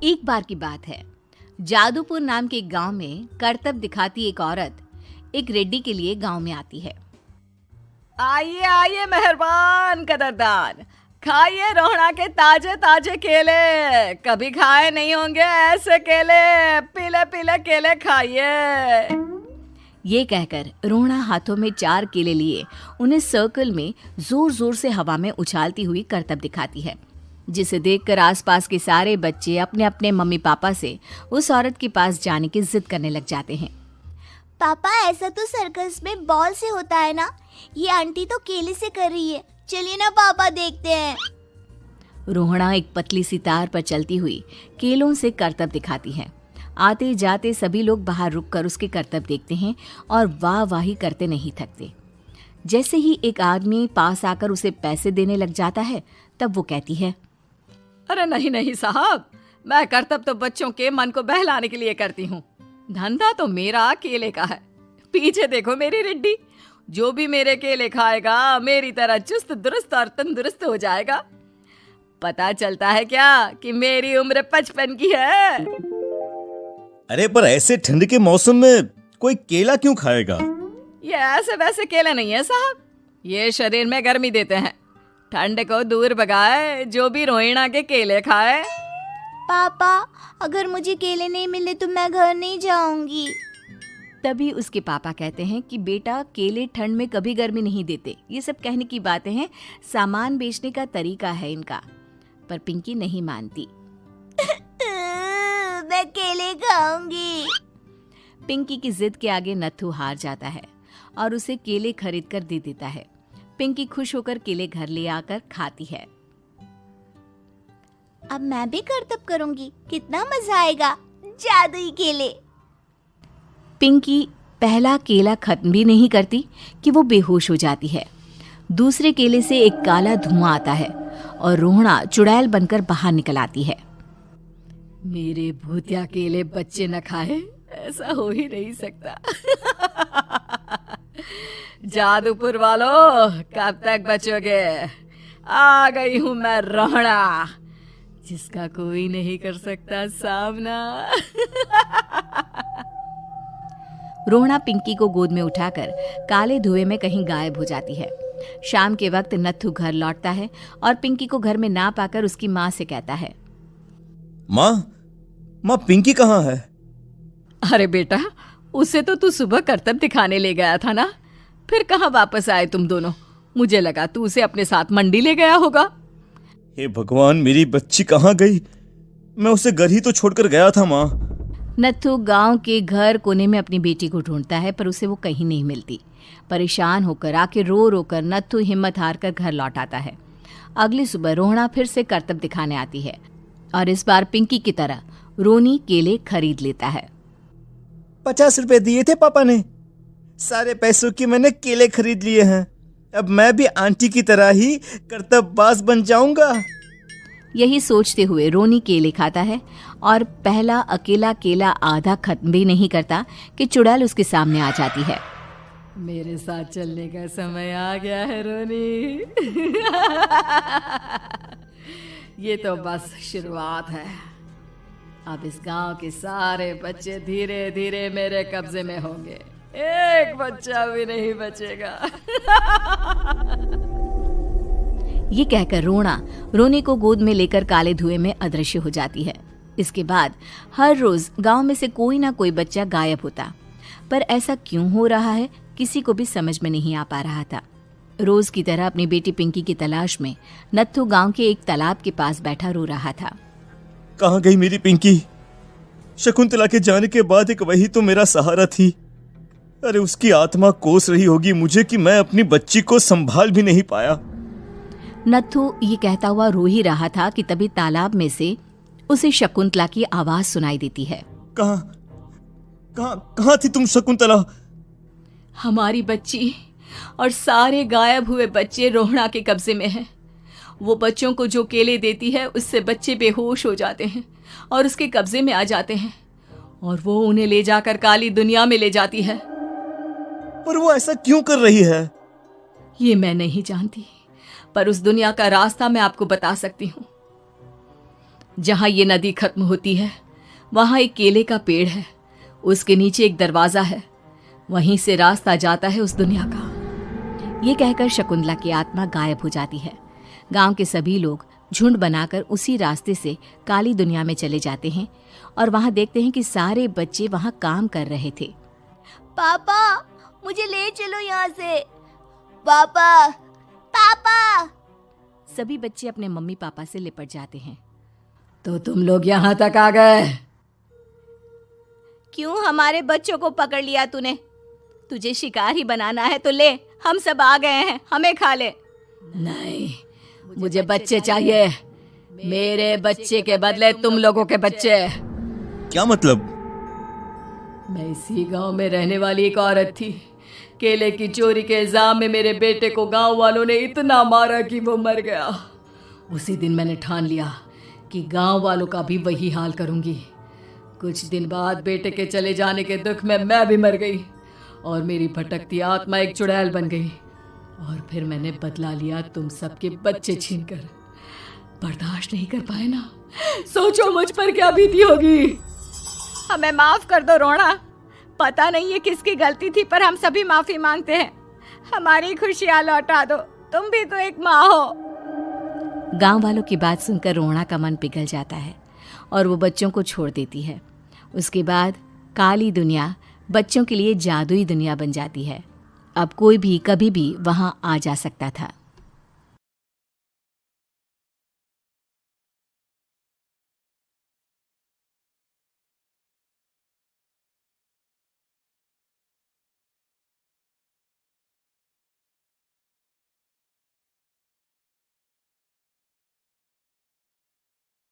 एक बार की बात है, जादूपुर नाम के एक गांव में करतब दिखाती एक औरत एक रेड्डी के लिए गांव में आती है। आइए आइए मेहरबान कदरदान, खाइए रोहड़ा के ताजे ताजे केले। कभी खाए नहीं होंगे ऐसे केले। पीले पीले केले खाइए। ये कहकर रोहड़ा हाथों में 4 केले लिए उन्हें सर्कल में जोर जोर से हवा में उछालती हुई करतब दिखाती है, जिसे देखकर आसपास के सारे बच्चे अपने अपने मम्मी पापा से उस औरत के पास जाने की जिद करने लग जाते हैं। पापा, ऐसा तो सर्कस में बॉल से होता है ना, ये आंटी तो केले से कर रही है। चलिए ना पापा, देखते हैं। रोहड़ा एक पतली सी तार पर चलती हुई केलों से करतब दिखाती है। आते जाते सभी लोग बाहर रुककर उसके करतब देखते हैं और वाह वाही करते नहीं थकते। जैसे ही एक आदमी पास आकर उसे पैसे देने लग जाता है, तब वो कहती है, अरे नहीं नहीं साहब, मैं करतब तो बच्चों के मन को बहलाने के लिए करती हूँ। धंधा तो मेरा केले का है। पीछे देखो मेरी रिड्डी, जो भी मेरे केले खाएगा मेरी तरह चुस्त दुरुस्त और तंदुरुस्त हो जाएगा। पता चलता है क्या कि मेरी उम्र 55 की है। अरे पर ऐसे ठंड के मौसम में कोई केला क्यों खाएगा? ये ऐसे वैसे केले नहीं है साहब, ये शरीर में गर्मी देते हैं। ठंड को दूर भगाए जो भी रोहिणा के केले खाए। पापा, अगर मुझे केले नहीं मिले तो मैं घर नहीं जाऊंगी। तभी उसके पापा कहते हैं कि बेटा, केले ठंड में कभी गर्मी नहीं देते। ये सब कहने की बातें हैं, सामान बेचने का तरीका है इनका। पर पिंकी नहीं मानती। मैं केले खाऊंगी। पिंकी की जिद के आगे नत्थू हार जाता है और उसे केले खरीद कर दे देता है। पिंकी खुश होकर केले घर ले आकर खाती है। अब मैं भी करतब करूंगी, कितना मजा आएगा। जादुई केले। पिंकी पहला केला खत्म भी नहीं करती कि वो बेहोश हो जाती है। दूसरे केले से एक काला धुआं आता है और रोहड़ा चुड़ैल बनकर बाहर निकल आती है। मेरे भूतिया केले बच्चे न खाए, ऐसा हो ही नहीं सकता। जादूपुर वालों, कब तक बचोगे? आ गई हूं मैं रोहड़ा, जिसका कोई नहीं कर सकता सामना। रोहड़ा पिंकी को गोद में उठाकर काले धुएं में कहीं गायब हो जाती है। शाम के वक्त नत्थू घर लौटता है और पिंकी को घर में ना पाकर उसकी माँ से कहता है, माँ पिंकी कहाँ है? अरे बेटा, उसे तो तू सुबह करतब दिखाने ले गया था ना, फिर कहाँ वापस आए तुम दोनों? मुझे लगा तू उसे अपने साथ मंडी ले गया होगा। हे भगवान, मेरी बच्ची कहाँ गई? मैं उसे घर ही तो छोड़कर गया था माँ। नत्थू गांव के घर कोने में अपनी बेटी को ढूंढता है, पर उसे वो कहीं नहीं मिलती। परेशान होकर आके रो रो कर नत्थू हिम्मत हार कर घर लौट आता है। अगली सुबह रोहड़ा फिर से करतब दिखाने आती है और इस बार पिंकी की तरह रोनी केले खरीद लेता है। 50 रुपए दिए थे पापा ने, सारे पैसों की मैंने केले खरीद लिए हैं। अब मैं भी आंटी की तरह ही करतबबाज बन जाऊंगा। यही सोचते हुए रोनी केले खाता है और पहला अकेला केला आधा खत्म भी नहीं करता कि चुड़ैल उसके सामने आ जाती है। मेरे साथ चलने का समय आ गया है रोनी। ये तो बस शुरुआत है। अब इस गांव के सारे बच्चे धीरे धीरे मेरे कब्जे में होंगे, एक बच्चा भी नहीं बचेगा। ये कहकर रोनी को गोद में लेकर काले धुएं में अदृश्य हो जाती है। इसके बाद हर रोज गांव में से कोई ना कोई बच्चा गायब होता, पर ऐसा क्यों हो रहा है किसी को भी समझ में नहीं आ पा रहा था। रोज की तरह अपनी बेटी पिंकी की तलाश में नत्थू गांव के एक तालाब के पास बैठा रो रहा था। कहाँ गई मेरी पिंकी? शकुंतला के जाने के बाद एक वही तो मेरा सहारा थी। अरे उसकी आत्मा कोस रही होगी मुझे कि मैं अपनी बच्ची को संभाल भी नहीं पाया। नत्थू ये कहता हुआ रो ही रहा था कि तभी तालाब में से उसे शकुंतला की आवाज सुनाई देती है। कहाँ थी तुम शकुंतला? हमारी बच्ची और सारे गायब हुए बच्चे रोहड़ा के कब्जे में हैं। वो बच्चों को जो केले देती है उससे बच्चे बेहोश हो जाते हैं और उसके कब्जे में आ जाते हैं और वो उन्हें ले जाकर काली दुनिया में ले जाती है। पर वो ऐसा क्यों कर रही है? ये मैं नहीं जानती, पर उस दुनिया का रास्ता मैं आपको बता सकती हूँ। जहां ये नदी खत्म होती है वहां एक केले का पेड़ है, उसके नीचे एक दरवाजा है, वहीं से रास्ता जाता है उस दुनिया का। ये कहकर शकुंतला की आत्मा गायब हो जाती है। गांव के सभी लोग झुंड बनाकर उसी रास्ते से काली दुनिया में चले जाते हैं और वहां देखते हैं कि सारे बच्चे वहां काम कर रहे थे। पापा मुझे ले चलो यहाँ से। पापा पापा। सभी बच्चे अपने मम्मी पापा से लिपट जाते हैं। तो तुम लोग यहाँ तक आ गए? क्यों हमारे बच्चों को पकड़ लिया तूने? तुझे शिकार ही बनाना है तो ले, हम सब आ गए हैं, हमें खा ले। नहीं, मुझे बच्चे चाहिए, मेरे बच्चे के बदले तुम लोगों के बच्चे। क्या मतलब? मैं इसी गांव में रहने वाली एक औरत थी। केले की चोरी के इल्जाम में मेरे बेटे को गांव वालों ने इतना मारा कि वो मर गया। उसी दिन मैंने ठान लिया कि गांव वालों का भी वही हाल करूंगी। कुछ दिन बाद बेटे के चले जाने के दुख में मैं भी मर गई और मेरी भटकती आत्मा एक चुड़ैल बन गई। और फिर मैंने बदला लिया तुम सबके बच्चे छीनकर। बर्दाश्त नहीं कर पाए ना, सोचो मुझ पर क्या बीती होगी। हमें माफ कर दो रोना, पता नहीं ये किसकी गलती थी पर हम सभी माफी मांगते हैं। हमारी खुशियां लौटा दो, तुम भी तो एक माँ हो। गांव वालों की बात सुनकर रोना का मन पिघल जाता है और वो बच्चों को छोड़ देती है। उसके बाद काली दुनिया बच्चों के लिए जादुई दुनिया बन जाती है। अब कोई भी कभी भी वहां आ जा सकता था।